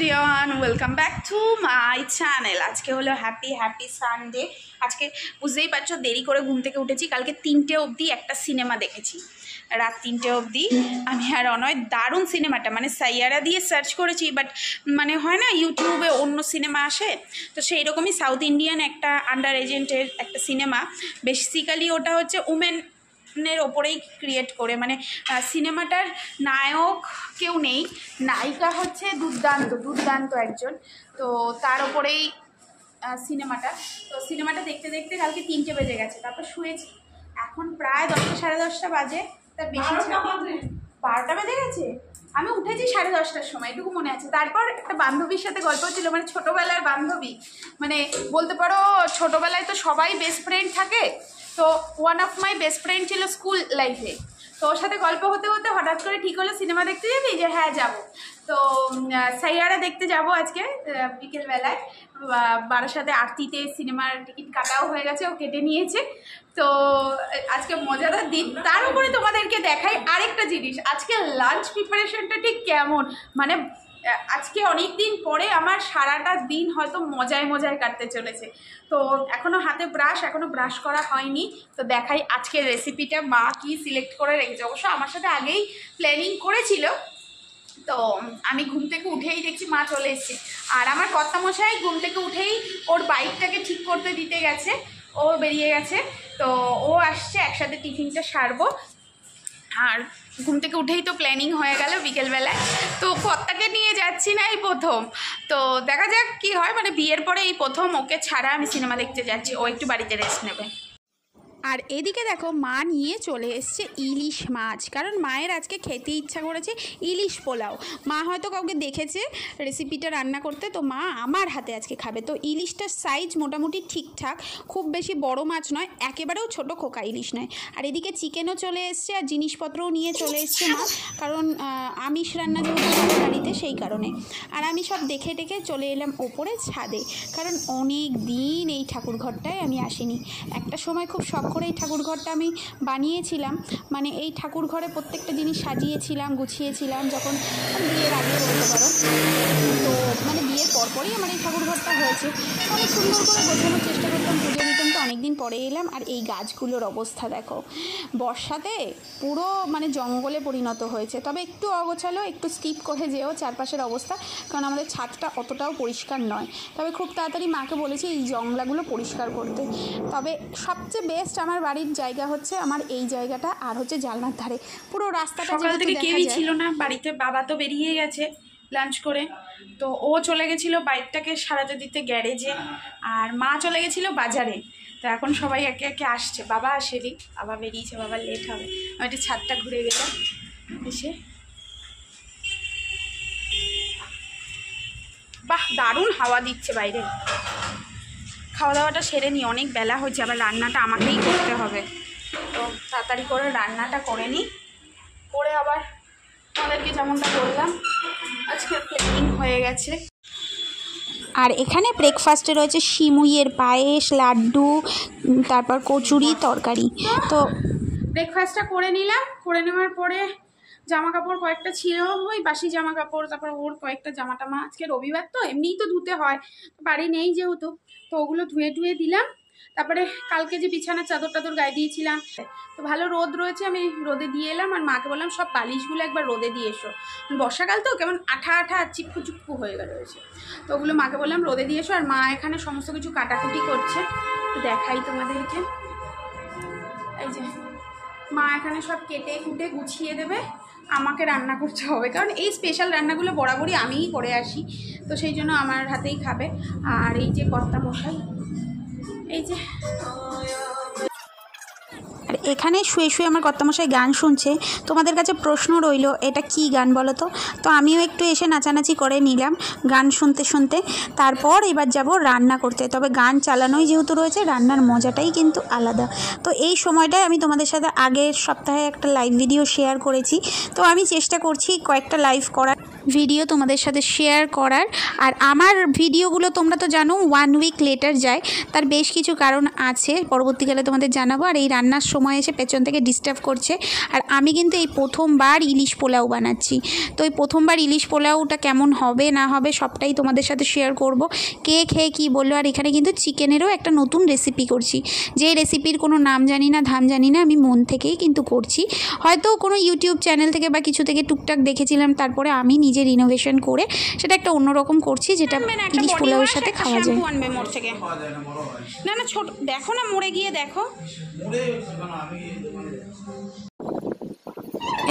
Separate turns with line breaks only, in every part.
Everyone, welcome back to my channel. আজকে হলো happy Sunday. আজকে বুঝতেই পারছো দেরি করে ঘুম থেকে উঠেছি। কালকে 3টে অবধি একটা সিনেমা দেখেছি, রাত 3টে অবধি। আমি আর অনয় দারুণ সিনেমাটা, মানে সাইয়ারা দিয়ে সার্চ করেছি, বাট মানে হয় না ইউটিউবে অন্য সিনেমা আসে, তো সেই রকমই সাউথ ইন্ডিয়ান একটা আন্ডার এজেন্টের একটা সিনেমা। বেসিক্যালি ওটা হচ্ছে উমেনের ওপরেই ক্রিয়েট করে, মানে সিনেমাটার নায়ক কেউ নেই, নায়িকা হচ্ছে দুর্দান্ত একজন, তো তার ওপরেই সিনেমাটা। তো সিনেমাটা দেখতে দেখতে কালকে 3টে বেজে গেছে, তারপর শুয়েছি। এখন প্রায় 10টা সাড়ে 10টা বাজে, তার বেশি 12টা বেজে গেছে। আমি উঠেছি 10:30টার সময়, এটুকু মনে আছে। তারপর একটা বান্ধবীর সাথে গল্প ছিল, মানে ছোটোবেলার বান্ধবী, মানে বলতে পারো ছোটোবেলায় তো সবাই বেস্ট ফ্রেন্ড থাকে, তো one of my best friend ছিল স্কুল লাইফে। তো ওর সাথে গল্প হতে হতে হঠাৎ করে ঠিক হলো সিনেমা দেখতে যাবি, যে হ্যাঁ যাবো। তো সাইয়ারা দেখতে যাব আজকে বিকেলবেলায়। বারাসাতে আরতিতে সিনেমার টিকিট কাটাও হয়ে গেছে, ও কেটে নিয়েছে। তো আজকে মজাদার দিন। তার উপরে তোমাদেরকে দেখাই আরেকটা জিনিস, আজকে লাঞ্চ প্রিপারেশনটা ঠিক কেমন। মানে আজকে অনেক দিন পরে আমার সারাটা দিন হয়তো মজায় কাটতে চলেছে। তো এখনও হাতে এখনও ব্রাশ করা হয়নি। তো দেখাই আজকের রেসিপিটা মা কি সিলেক্ট করে রেখেছে। অবশ্য আমার সাথে আগেই প্ল্যানিং করেছিল। তো আমি ঘুম থেকে উঠেই দেখছি মা চলে এসছে, আর আমার কর্তামশাই ঘুম থেকে উঠেই ওর বাইকটাকে ঠিক করতে দিতে গেছে, ও বেরিয়ে গেছে। তো ও আসছে, একসাথে টিফিনটা সারবো। আর ঘুম থেকে উঠেই তো প্ল্যানিং হয়ে গেল বিকেলবেলায়। তো কর্তাকে নিয়ে যাচ্ছি না এই প্রথম, তো দেখা যাক কি হয়। মানে বিয়ের পরে এই প্রথম ওকে ছাড়া আমি সিনেমা দেখতে যাচ্ছি, ও একটু বাড়িতে রেস্ট নেবে। আর এদিকে দেখো মা নিয়ে চলে এসছে ইলিশ মাছ, কারণ মায়ের আজকে খেতে ইচ্ছা করেছে ইলিশ পোলাও। মা হয়তো কাউকে দেখেছে রেসিপিটা রান্না করতে, তো মা আমার হাতে আজকে খাবে। তো ইলিশটার সাইজ মোটামুটি ঠিকঠাক, খুব বেশি বড় মাছ নয়, একেবারেও ছোটো খোকা ইলিশ নয়। আর এদিকে চিকেনও চলে এসছে, আর জিনিসপত্রও নিয়ে চলে এসছে মা, কারণ আমিষ রান্না যেহেতু বাড়িতে, সেই কারণে। আর আমি সব দেখে টেকে চলে এলাম ওপরে ছাদে, কারণ অনেক দিন এই ঠাকুর ঘরটায় আমি আসিনি। একটা সময় খুব শখ করে এই ঠাকুর ঘরটা আমি বানিয়েছিলাম, মানে এই ঠাকুর ঘরে প্রত্যেকটা জিনিস সাজিয়েছিলাম, গুছিয়েছিলাম, যখন বিয়ের আগে বলতে পারো। তো মানে বিয়ের পরপরই আমার এই ঠাকুর ঘরটা হয়েছে। অনেক সুন্দর করে গোছানোর চেষ্টা করতাম, পুজো দিতাম। তো অনেকদিন পরে এলাম, আর এই গাছগুলোর অবস্থা দেখো, বর্ষাতে পুরো মানে জঙ্গলে পরিণত হয়েছে। তবে একটু অগোছালো, একটু স্কিপ করে যেও চারপাশের অবস্থা, কারণ আমাদের ছাদটা অতটাও পরিষ্কার নয়। তবে খুব তাড়াতাড়ি মাকে বলেছি এই জংলাগুলো পরিষ্কার করতে। তবে সবচেয়ে বেস্ট আমার বাড়ির জায়গা হচ্ছে আমার এই জায়গাটা, আর হচ্ছে জানলার ধারে পুরো রাস্তাটা। সকাল থেকে কেউই ছিল না বাড়িতে, বাবা তো বেরিয়ে গেছে লাঞ্চ করে, তো ও চলে গেছিলো বাইকটাকে সারাতে দিতে গ্যারেজে, আর মা চলে গেছিলো বাজারে। তো এখন সবাই একে একে আসছে, বাবা আসেনি, বাবা বেরিয়েছে, বাবার লেট হবে। আমি একটু ছাদটা ঘুরে গেলাম, এসে বাহ দারুণ হাওয়া দিচ্ছে বাইরে। খাওয়া দাওয়াটা সেরে নিই, অনেক বেলা হয়েছে, আবার রান্নাটা আমাকেই করতে হবে। তো তাড়াতাড়ি করে রান্নাটা করে নিই, করে আবার আমাদেরকে যেমনটা বললাম আজকে প্ল্যানিং হয়ে গেছে। আর এখানে ব্রেকফাস্টে রয়েছে সিমুইয়ের পায়েস, লাড্ডু, তারপর কচুরি, তরকারি। তো ব্রেকফাস্টটা করে নিলাম, করে নেওয়ার পরে জামা কাপড় কয়েকটা ছিল, ওই বাসি জামা কাপড়, তারপর ওর কয়েকটা জামা টামা, আজকে রবিবার তো এমনিই তো ধুতে হয়, বাড়ি নেই যেহেতু, তো ওগুলো ধুয়ে দিলাম। তারপরে কালকে যে বিছানার চাদর টাদর গায়ে দিয়েছিলাম, তো ভালো রোদ রয়েছে, আমি রোদে দিয়ে এলাম। আর মাকে বললাম সব বালিশগুলো একবার রোদে দিয়ে এসো, বর্ষাকাল তো কেমন আঠা চিপকু হয়ে রয়েছে, তো ওগুলো মাকে বললাম রোদে দিয়ে এসো। আর মা এখানে সমস্ত কিছু কাটাকুটি করছে, তো দেখাই তোমাদেরকে। এই যে মা এখানে সব কেটে কুটে গুছিয়ে দেবে, আমাকে রান্না করতে হবে, কারণ এই স্পেশাল রান্নাগুলো বরাবরই আমিই করে আসি, তো সেই জন্য আমার হাতেই খাবে। আর এই যে কর্তামশাই, এই যে আর এখানে শুয়ে আমার কর্তামশাই গান শুনছে। তোমাদের কাছে প্রশ্ন রইল এটা কি গান বলো তো? তো আমিও একটু এসে নাচানাচি করে নিলাম গান শুনতে। তারপর এবার যাব রান্না করতে। তবে গান চালানোই যেহেতু রয়েছে, রান্নার মজাটাই কিন্তু আলাদা। তো এই সময়টায় আমি তোমাদের সাথে আগের সপ্তাহে একটা লাইভ ভিডিও শেয়ার করেছি, তো আমি চেষ্টা করছি কয়েকটা লাইভ করার।
ভিডিও তোমাদের সাথে শেয়ার করার। আর আমার ভিডিওগুলো তোমরা তো জানো 1 উইক লেটার যায়, তার বেশ কিছু কারণ আছে, পরবর্তীকালে তোমাদের জানাবো। আর এই রান্নার সময় এসে পেছন থেকে ডিস্টার্ব করছে। আর আমি কিন্তু এই প্রথমবার ইলিশ পোলাও বানাচ্ছি, তো এই প্রথমবার ইলিশ পোলাওটা কেমন হবে না হবে সবটাই তোমাদের সাথে শেয়ার করব। কে খেয়ে কী বললো। আর এখানে কিন্তু চিকেনেরও একটা নতুন রেসিপি করছি, যে রেসিপির কোনো নাম জানি না, ধাম জানি না, আমি মন থেকেই কিন্তু করছি। হয়তো কোনো ইউটিউব চ্যানেল থেকে বা কিছু থেকে টুকটাক দেখেছিলাম, তারপরে আমি নিজে রিনোভেশন করে সেটা একটা অন্যরকম করছি, যেটা ইলিশ পোলাওয়ের সাথে খাওয়া যায়।
না না ছোট দেখো না, মরে গিয়ে দেখো।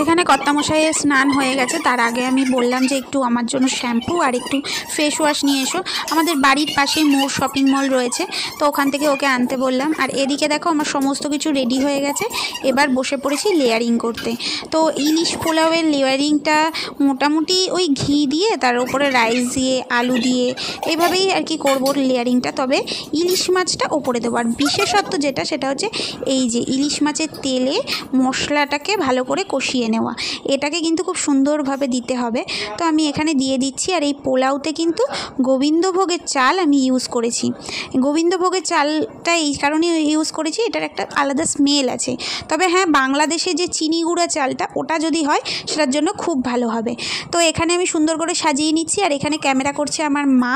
এখানে কর্তামশাইয়ের স্নান হয়ে গেছে, তার আগে আমি বললাম যে একটু আমার জন্য শ্যাম্পু আর একটু ফেস ওয়াশ নিয়ে এসো। আমাদের বাড়ির পাশেই মোড় শপিং মল রয়েছে, তো ওখান থেকে ওকে আনতে বললাম। আর এদিকে দেখো আমার সমস্ত কিছু রেডি হয়ে গেছে, এবার বসে পড়েছি লেয়ারিং করতে। তো ইলিশ পোলাওয়ের লেয়ারিংটা মোটামুটি ওই ঘি দিয়ে তার উপরে রাইস দিয়ে আলু দিয়ে এইভাবেই আর কি করবো লেয়ারিংটা। তবে ইলিশ মাছটা ওপরে দেবো। আর বিশেষত্ব যেটা সেটা হচ্ছে এই যে ইলিশ মাছের তেলে মশলাটাকে ভালো করে কষিয়ে নেওয়া, এটাকে কিন্তু খুব সুন্দরভাবে দিতে হবে। তো আমি এখানে দিয়ে দিচ্ছি। আর এই পোলাওতে কিন্তু গোবিন্দভোগের চাল আমি ইউজ করেছি। গোবিন্দভোগের চালটা এই কারণে ইউজ করেছি, এটার একটা আলাদা স্মেল আছে। তবে হ্যাঁ, বাংলাদেশে যে চিনি গুঁড়া চালটা ওটা যদি হয় সেটার জন্য খুব ভালো হবে। তো এখানে আমি সুন্দর করে সাজিয়ে নিচ্ছি। আর এখানে ক্যামেরা করছে আমার মা,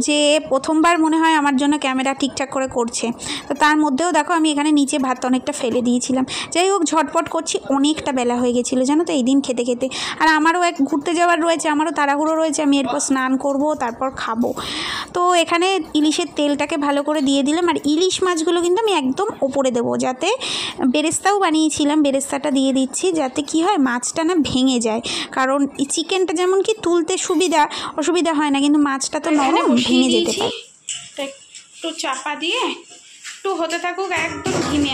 যে প্রথমবার মনে হয় আমার জন্য ক্যামেরা ঠিকঠাক করে করছে। তো তার মধ্যেও দেখো আমি এখানে নিচে ভাত অনেকটা ফেলে দিয়েছিলাম। যাই হোক, ঝটপট করছি, অনেকটা বেলা হয়ে গেছিলো জানো তো এই দিন খেতে খেতে। আর আমারও এক ঘুরতে যাওয়ার রয়েছে, আমারও তাড়াহুড়ো রয়েছে, আমি এরপর স্নান করব, তারপর খাবো। তো এখানে ইলিশের তেলটাকে ভালো করে দিয়ে দিলাম। আর ইলিশ মাছগুলো কিন্তু আমি একদম ওপরে দেবো, যাতে বেরেস্তাও বানিয়েছিলাম, বেরেস্তাটা দিয়ে দিচ্ছি, যাতে কি হয় মাছটা না ভেঙে যায়। কারণ চিকেনটা যেমন কি তুলতে অসুবিধা হয় না, কিন্তু মাছটা তো নরম, ভেঙে যেতে পারে।
একটু চাপা দিয়ে একটু হতে থাকুক, একদম ঘিমে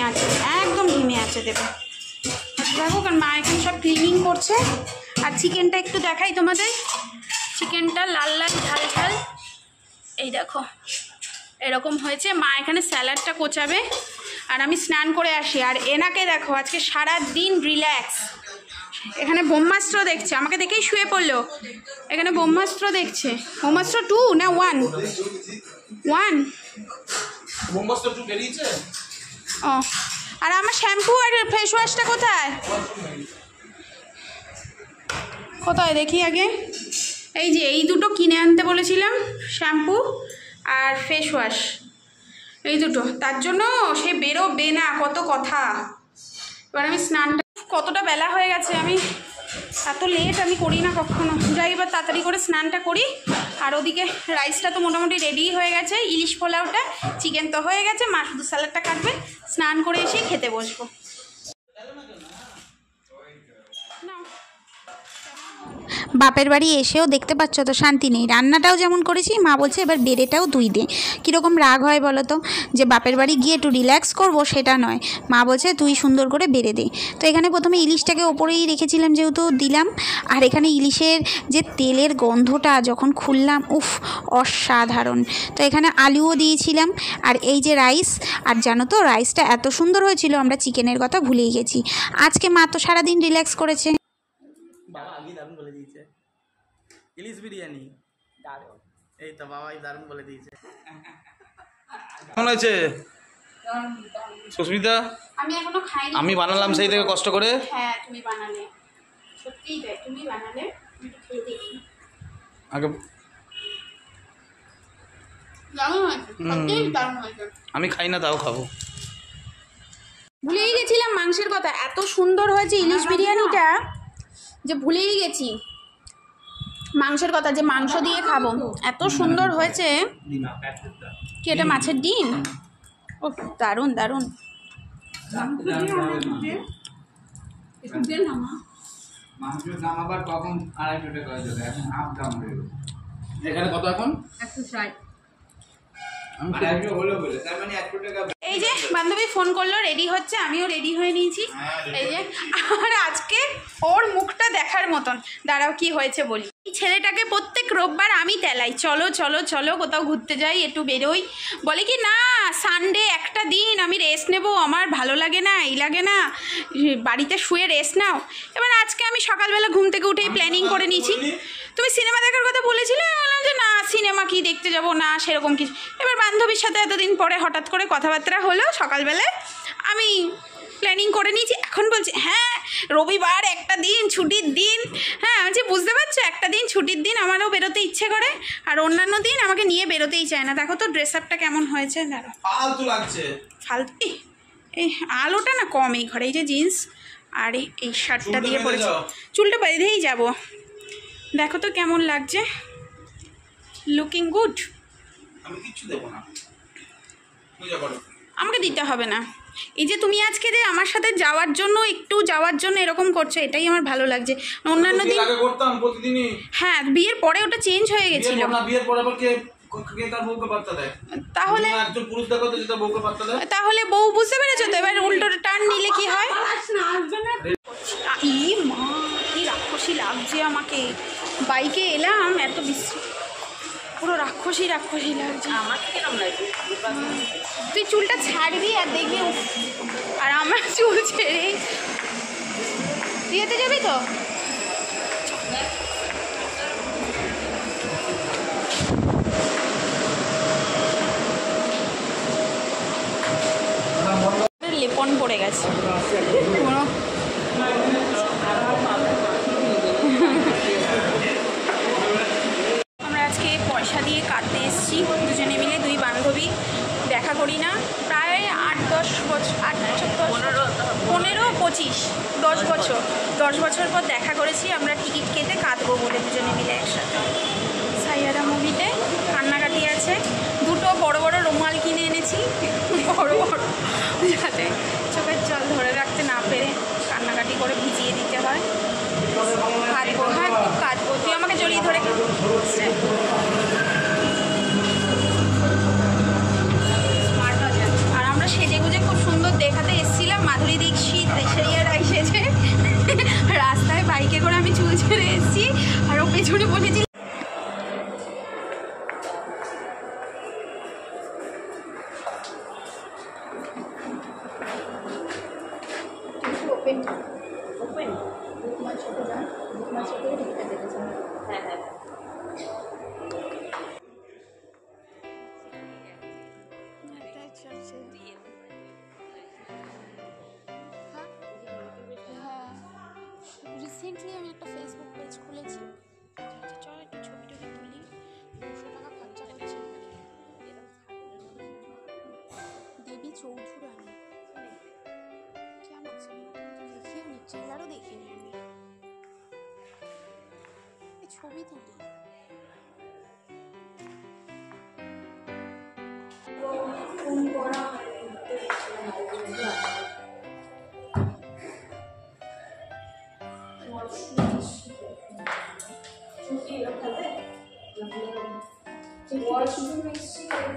আছে দেবে থাকুক। আর মা এখানে সব ক্লিনিং করছে। আর চিকেনটা একটু দেখাই তোমাদের, চিকেনটা লাল লাল ঝাল ঝাল, এই দেখো এরকম হয়েছে। মা এখানে স্যালাডটা কোচাবে আর আমি স্নান করে আসি। আর এনাকে দেখো আজকে সারা দিন রিল্যাক্স, এখানে ব্রহ্মাস্ত্র দেখছে, আমাকে দেখেই শুয়ে পড়লো। এখানে ব্রহ্মাস্ত্র দেখছে। ব্রহ্মাস্ত্র 2 না 1?
ব্রহ্মাস্ত্র 2 বেরিয়েছে।
ও, আর আমার শ্যাম্পু আর ফেস ওয়াশটা কোথায় দেখি আগে। এই যে এই দুটো কিনে আনতে বলেছিলাম, শ্যাম্পু আর ফেস ওয়াশ, এই দুটো। তার জন্য সে বেরোবে না, কত কথা। এবার আমি স্নানটা, কতটা বেলা হয়ে গেছে, আমি এত লেট আমি করি না কখনো। যাই এবার তাড়াতাড়ি করে স্নানটা করি। আর ওদিকে রাইসটা তো মোটামুটি রেডি হয়ে গেছে, ইলিশ পোলাওটা, চিকেন তো হয়ে গেছে, মা শুধু স্যালাডটা কাটবে। স্নান করে এসে খেতে বসবো।
বাপের বাড়ি এসেও দেখতে পাচ্ছ তো শান্তি নেই। রান্নাটাও যেমন করেছি, মা বলছে এবার বেড়েটাও ধুই দে। কীরকম রাগ হয় বলো তো, যে বাপের বাড়ি গিয়ে একটু রিল্যাক্স করবো সেটা নয়, মা বলছে তুই সুন্দর করে বেড়ে দে। তো এখানে প্রথমে ইলিশটাকে ওপরেই রেখেছিলাম, যেহেতু দিলাম। আর এখানে ইলিশের যে তেলের গন্ধটা যখন খুললাম, উফ অসাধারণ। তো এখানে আলুও দিয়েছিলাম। আর এই যে রাইস, আর জানো তো রাইসটা এত সুন্দর হয়েছিল, আমরা চিকেনের কথা ভুলেই গেছি। আজকে মা তো সারাদিন রিল্যাক্স করেছে।
বাবা আগে দারুণ বলে দিয়েছে, ইলিশ বিরিয়ানি দারুণ। এই তো বাবাই দারুণ বলে দিয়েছে। কেমন হয়েছে সুস্মিতা?
আমি এখনো খাইনি।
আমি বানালাম সেই থেকে কষ্ট করে।
হ্যাঁ তুমি বানালে, সত্যিই তাই, তুমি বানালে। আমি খেয়ে দেখি
আগে।
দারুণ হয়েছে, সত্যিই দারুণ হয়েছে।
আমি খাই না, তাও খাবো।
ভুলেই গেছিলাম মাংসের কথা, এত সুন্দর হয়েছে ইলিশ বিরিয়ানিটা যে ভুলেই গেছি মাংসের কথা, যে মাংস দিয়ে খাবো। এত সুন্দর হয়েছে। কি এটা মাছের ডিম? ও দারুণ দারুণ।
এখানে কত এখন?
160। এই যে বান্ধবী ফোন করলো, রেডি হচ্ছে, আমিও রেডি হয়ে নিয়েছি। এই যে, আর আজকে ওর মুখটা দেখার মতন। দাঁড়াও কি হয়েছে বলি। ছেলেটাকে প্রত্যেক রোববার আমি তেলাই, চলো চলো চলো কোথাও ঘুরতে যাই, একটু বেরোই। বলে কি না সানডে একটা দিন আমি রেস্ট নেব, আমার ভালো লাগে না, এই লাগে না, বাড়িতে শুয়ে রেস্ট নাও। এবার আজকে আমি সকালবেলা ঘুম থেকে উঠেই প্ল্যানিং করে নিয়েছি। তুমি সিনেমা দেখার কথা বলেছিলে, বললাম যে না সিনেমা কি দেখতে যাব না সেরকম কিছু। এবার বান্ধবীর সাথে এতদিন পরে হঠাৎ করে কথাবার্তা হলো, সকালবেলায় আমি প্ল্যানিং করে নিয়েছি। এখন বলছি হ্যাঁ রবিবার একটা দিন ছুটির দিন, হ্যাঁ আমি বুঝতে পারছো একটা দিন ছুটির দিন আমারও বেরোতে ইচ্ছে করে, আর অন্যান্য দিন আমাকে নিয়ে বেরোতেই চায় না। দেখো তো ড্রেস আপটা কেমন হয়েছে, দেখো
ফালতু লাগছে।
ফালতু এই আলোটা না কম এই ঘরে, এই যে জিন্স আর এই শার্টটা দিয়ে পরেছি, চুলটা বেঁধেই যাব। দেখো তো কেমন লাগছে, লুকিং গুড।
আমি কিছু দেবো না, পূজা করো।
আমাকে দিতে হবে না। এই যে তুমি আজকে যে আমার সাথে যাওয়ার জন্য একটু যাওয়ার জন্য এরকম করছো, এটাই আমার ভালো লাগছে। অন্যান্য দিন
আগে করতাম প্রতিদিনই।
হ্যাঁ বিয়ের পরে ওটা চেঞ্জ হয়ে গেছিল।
বিয়ের পরে আবার কে তার বউকে পাত্তা দেয়?
তাহলে
একজন পুরুষ দেখো তো যেটা বউকে পাত্তা দেয়।
তাহলে বউ বুঝতে পেরেছো তো, এবার উল্টো টার্ন নিলে কি হয়। ই মা কি রাক্ষসী লাগছে আমাকে, বাইকে এলাম এত বিশ্রী, পুরো রাক্ষসী রাক্ষসী লাগছে আমাকে। কিরম লাগছে? তুই চুলটা ছাড়বি আর দেখবি, আর আমার চুল ছেড়ে বিয়েতে যাবি তো। লেপন পড়ে গেছে কোনো। আমরা আজকে পয়সা দিয়ে কাটতে এসেছি দুজনে মিলে, দুই বান্ধবী, দেখা করি না প্রায় 8-10 বছর, 15-25 10 বছর পর দেখা করেছি। আমরা টিকিট কেটে কাটবো বলে দুজনে মিলে একসাথে। সাইয়ারা মুভিতে কান্নাকাটি আছে, দুটো বড় বড় রুমাল কিনে এনেছি, বড় বড়, যাতে চোখের জল ধরে রাখতে না পেরে কান্নাকাটি করে ভিজিয়ে দিতে হয়। কাঁদবো, হ্যাঁ খুব কাঁদবো, তুই আমাকে জড়িয়ে ধরে আর আমরা সেজে গুজে খুব সুন্দর দেখাতে এসেছিলাম। মাধুরী দীক্ষিত ঐশ্বরিয়া এসেছে, রাস্তায় বাইকে করে আমি চুল ছেড়ে এসেছি আর ও পেছনে বলেছি। রিসেন্টলি আমি একটা ফেসবুক পেজ খুলেছি, চল একটু ছবি টবি তুলি, 200 টাকা খরচা করছি। দেবী চৌধুরানী কেমন দেখিও নি, ট্রেলারও দেখিনি আমি, এই ছবি তুলি।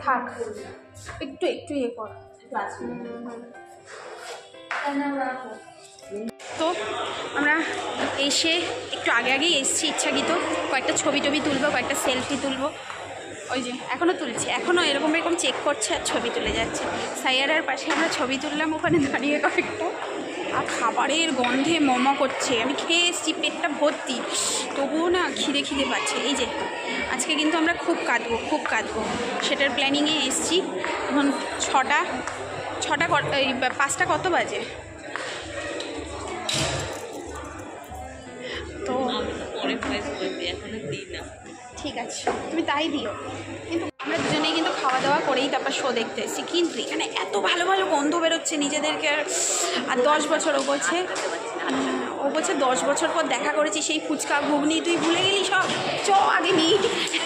থাক একটু একটু ইয়ে কর। তো আমরা এসে একটু আগে আগেই এসেছি ইচ্ছাকৃত, কয়েকটা ছবি টবি তুলবো, কয়েকটা সেলফি তুলবো। ওই যে এখনও তুলছি, এখনও এরকম এরকম চেক করছে আর ছবি তুলে যাচ্ছে। সাইয়ারার পাশে আমরা ছবি তুললাম ওখানে দাঁড়িয়ে কয়েকটা, আর খাবারের গন্ধে মোমো করছে। আমি খেয়ে এসেছি, পেটটা ভর্তি, তবুও না খিদে খিদে পাচ্ছে। এই যে আজকে কিন্তু আমরা খুব কাঁদবো সেটার প্ল্যানিংয়ে এসেছি। এখন 5টা কত বাজে? তো ঠিক আছে তুমি তাই দিও, কিন্তু আমরা দুজনেই কিন্তু খাওয়া দাওয়া করেই তারপর শো দেখতে এসেছি। কিন্তু এখানে এত ভালো ভালো গন্ধ বেরোচ্ছে নিজেদেরকে, আর 10 বছর ও বলছে 10 বছর পর দেখা করেছি, সেই ফুচকা ঘুগনি তুই ভুলে গেলি সব, চ আগে নিই,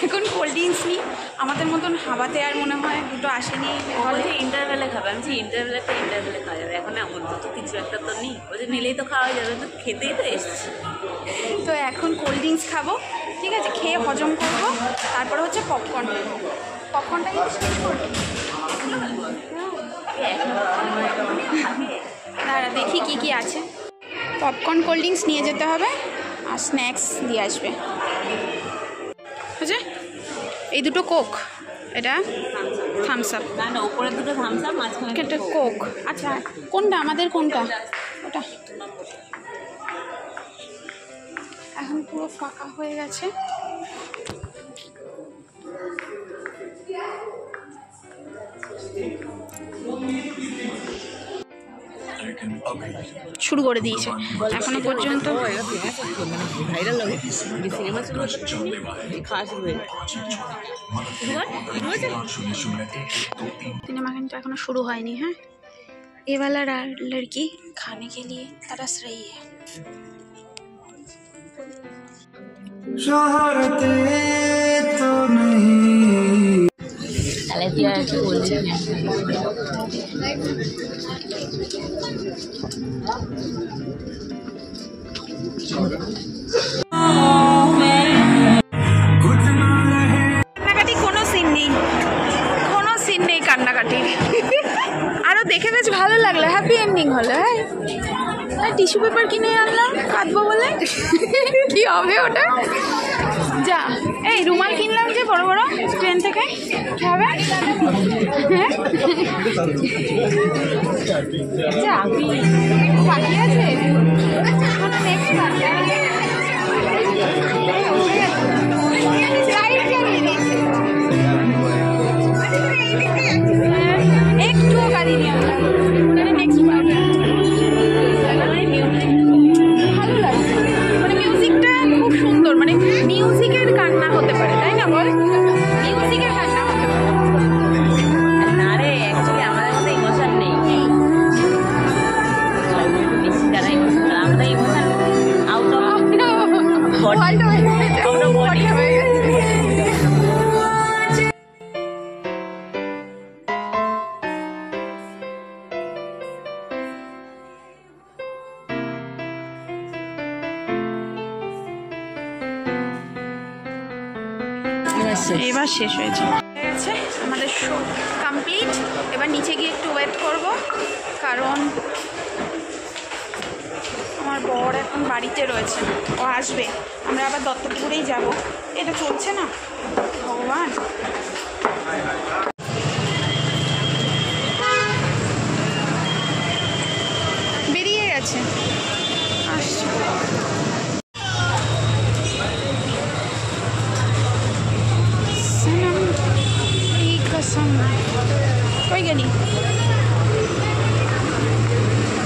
এখন কোল্ড ড্রিঙ্কস নিই। আমাদের মতন হাওয়াতে আর মনে হয় দুটো আসেনি।
বলছে ইন্টারভেলে খাবে, আমি ইন্টারভেলে খাওয়া যাবে, এখন এমন তো কিছু একটা তো নেই, বলছে নিলেই তো খাওয়া যাবে, তো খেতেই তো এসছি।
তো এখন কোল্ড ড্রিঙ্কস খাবো, ঠিক আছে, খেয়ে হজম করবো, তারপরে হচ্ছে পপকর্নটা কিন্তু শেষ করবো। দাঁড়া দেখি কি আছে। পপকর্ন কোল্ড ড্রিঙ্কস নিয়ে যেতে হবে আর স্ন্যাক্স দিয়ে আসবে। যে এই দুটো কোক, এটা থামস আপ,
না না উপরে দুটো থামস আপ, মাঝখানে
এটা কোক। আচ্ছা কোনটা আমাদের, কোনটা ওটা? এখন পুরো ফাঁকা হয়ে গেছে। শুরু করে দিয়েছে এখনো পর্যন্ত।
ভাইরাল লাগে সিনেমা শুরু হচ্ছে, খাওয়া শুরু হয়ে
सिनेमा কিন্তু এখনো শুরু হয়নি। হ্যাঁ, ये वाला लड़की खाने के लिए तरस रही है।
तो नहीं
তাহলে তুই আর কি বললি?
কান্নাকাটি কোনো সিন নেই, কোনো সিন নেই কান্নাকাটি। আরো দেখে বেশ ভালো লাগলো, হ্যাপি এন্ডিং হলো। হ্যাঁ, টিস্যু পেপার কিনে আনলাম কাঁদবো বলে। কি হবে ওটা? যা, এই রুমাল কিনলাম যে বড় বড় ট্রেন থেকে, কি হবে? হ্যাঁ, যা বাকি আছে, কোনো নেক্সট বাকি আছে। একটুও কাঁদিনি আমরা, মানে নেক্সট পার্ট ভালো লাগছে। মানে মিউজিকটা খুব সুন্দর, মানে মিউজিকের কান্না হতে পারে, তাই না বল? মিউজিকের কান্না হতে পারে।
না রে, অ্যাকচুয়ালি আমাদের মধ্যে ইমোশন নেই, যারা ইমোশন, আমরা ইমোশন আউট অফ বডি।
এবার শেষ হয়েছে আমাদের শো কমপ্লিট। এবার নিচে গিয়ে একটু ওয়েট করব, কারণ আমার বর এখন বাড়িতে রয়েছে, ও আসবে। আমরা আবার দত্তপুরেই যাব। এটা চলছে না, ভগবান। বেরিয়ে গেছে, আসছে। কই গেলি?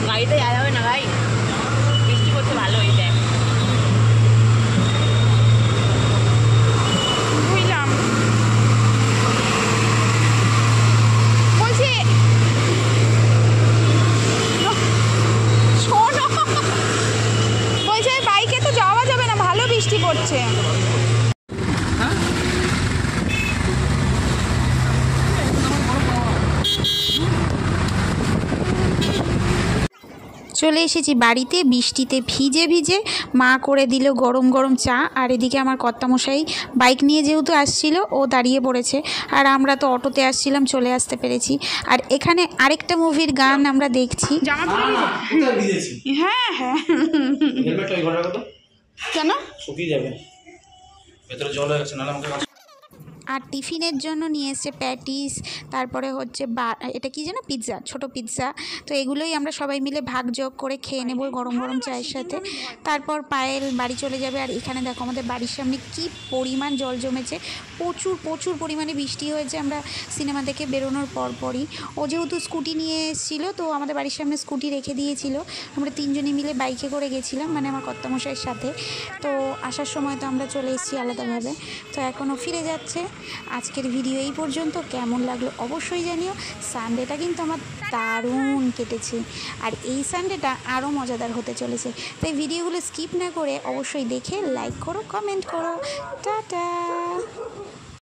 গাড়িতে যাওয়া যাবে না ভাই, বৃষ্টি করছে ভালো এই দেখ।
বুঝলাম, বলছি শোনো, বলছে বাইকে তো যাওয়া যাবে না, ভালো বৃষ্টি পড়ছে।
চলে এসেছি বাড়িতে, বৃষ্টিতে ভিজে ভিজে মা করে দিল গরম গরম চা। আর এদিকে আমার কর্তামশাই বাইক নিয়ে যেহেতু আসছিল, ও দাঁড়িয়ে পড়েছে। আর আমরা তো অটোতে আসছিলাম, চলে আসতে পেরেছি। আর এখানে আরেকটা মুভির গান আমরা দেখছি।
জামা পরে হ্যাঁ হ্যাঁ, কেন
শুকিয়ে যাবে, ভেতরে জল হয়ে গেছে, নাহলে আমাকে।
আর টিফিনের জন্য নিয়ে এসছে প্যাটিস, তারপরে হচ্ছে এটা কি যেন পিৎজা, ছোট পিৎজা। তো এগুলোই আমরা সবাই মিলে ভাগযোগ করে খেয়ে নেব গরম গরম চায়ের সাথে। তারপর পায়েল বাড়ি চলে যাবে। আর এখানে দেখো আমাদের বাড়ির সামনে কি পরিমাণ জল জমেছে, প্রচুর প্রচুর পরিমাণে বৃষ্টি হয়েছে আমরা সিনেমা দেখে বেরোনোর পরপরই। ও যেহেতু স্কুটি নিয়ে এসেছিলো, তো আমাদের বাড়ির সামনে স্কুটি রেখে দিয়েছিল। আমরা তিনজনে মিলে বাইকে করে গেছিলাম, মানে আমার কর্তামশাইয়ের সাথে। তো আসার সময় তো আমরা চলে এসেছি আলাদাভাবে, তো এখনও ফিরে যাচ্ছে। আজকের ভিডিও এই পর্যন্ত, কেমন লাগলো অবশ্যই জানিও। সানডেটা কিন্তু আমার দারুণ কেটেছে, আর এই সানডেটা আরও মজাদার হতে চলেছে। তাই ভিডিওগুলো স্কিপ না করে অবশ্যই দেখে লাইক করো, কমেন্ট করো। টাটা।